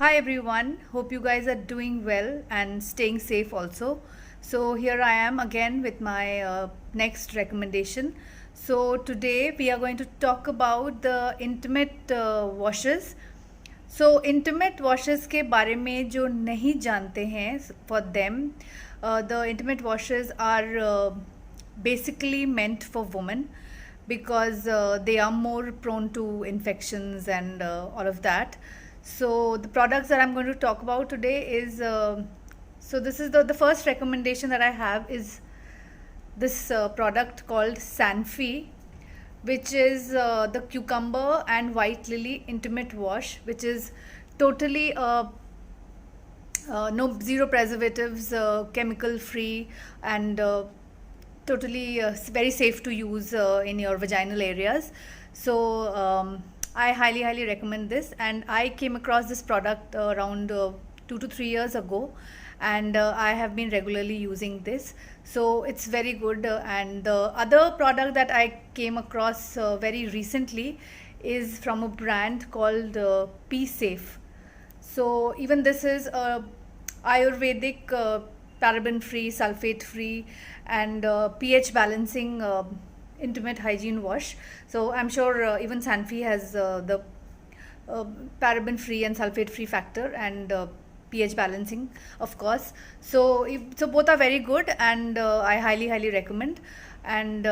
Hi everyone, hope you guys are doing well and staying safe also. So here I am again with my next recommendation. So today we are going to talk about the intimate washes. So intimate washes के बारे में जो नहीं जानते हैं, for them, the intimate washes are basically meant for women because they are more prone to infections and all of that. So the products that I'm going to talk about today is so this is the first recommendation that I have is this product called Sanfi, which is the cucumber and white lily intimate wash, which is totally no zero preservatives, chemical free, and totally very safe to use in your vaginal areas. So I highly recommend this, and I came across this product around 2 to 3 years ago, and I have been regularly using this. So it's very good. And the other product that I came across very recently is from a brand called P Safe. So even this is a Ayurvedic, paraben free, sulfate free, and pH balancing intimate hygiene wash. So I'm sure even Sanfi has the paraben free and sulfate free factor and pH balancing, of course. So so both are very good, and I highly recommend. And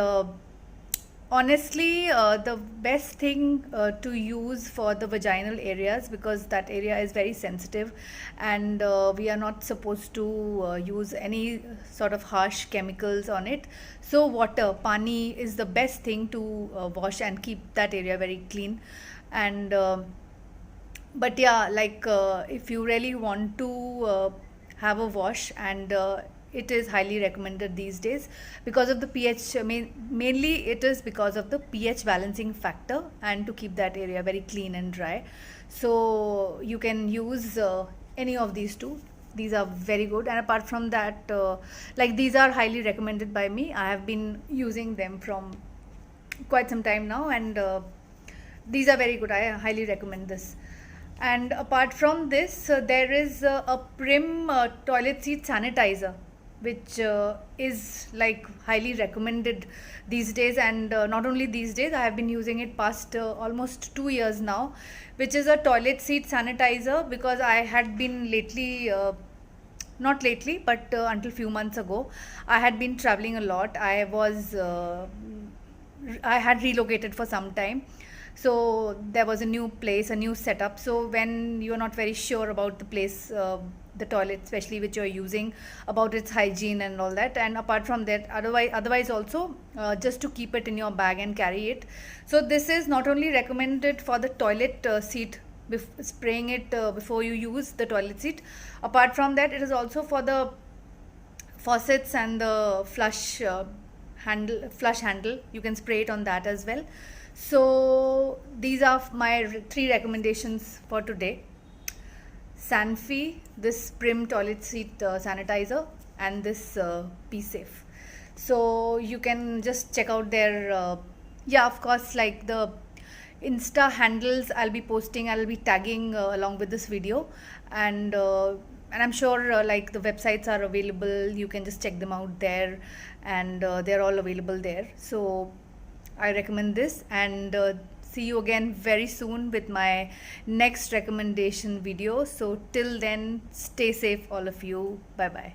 honestly, the best thing to use for the vaginal areas, because that area is very sensitive, and we are not supposed to use any sort of harsh chemicals on it. So water, pani, is the best thing to wash and keep that area very clean. And but yeah, like if you really want to have a wash, and it is highly recommended these days because of the pH. Mainly it is because of the pH balancing factor, and to keep that area very clean and dry. So you can use any of these two. These are very good, and apart from that, like, these are highly recommended by me. I have been using them from quite some time now, and these are very good. I highly recommend this. And apart from this, there is a Prim toilet seat sanitizer, which is like highly recommended these days. And not only these days, I have been using it past almost 2 years now, which is a toilet seat sanitizer, because I had been lately not lately, but until few months ago, I had been traveling a lot. I had relocated for some time, so there was a new place, a new setup. So when you're not very sure about the place, the toilet especially which you're using, about its hygiene and all that, and apart from that, otherwise also, just to keep it in your bag and carry it. So this is not only recommended for the toilet seat, spraying it before you use the toilet seat. Apart from that, it is also for the faucets and the flush handle. You can spray it on that as well. So these are my three recommendations for today: Sanfi, this Prim toilet seat sanitizer, and this P Safe. So you can just check out their yeah, of course, like the Insta handles I'll be posting, I'll be tagging along with this video. And and I'm sure like the websites are available. You can just check them out there, and they're all available there. So I recommend this, and see you again very soon with my next recommendation video. So till then, stay safe, all of you. Bye bye.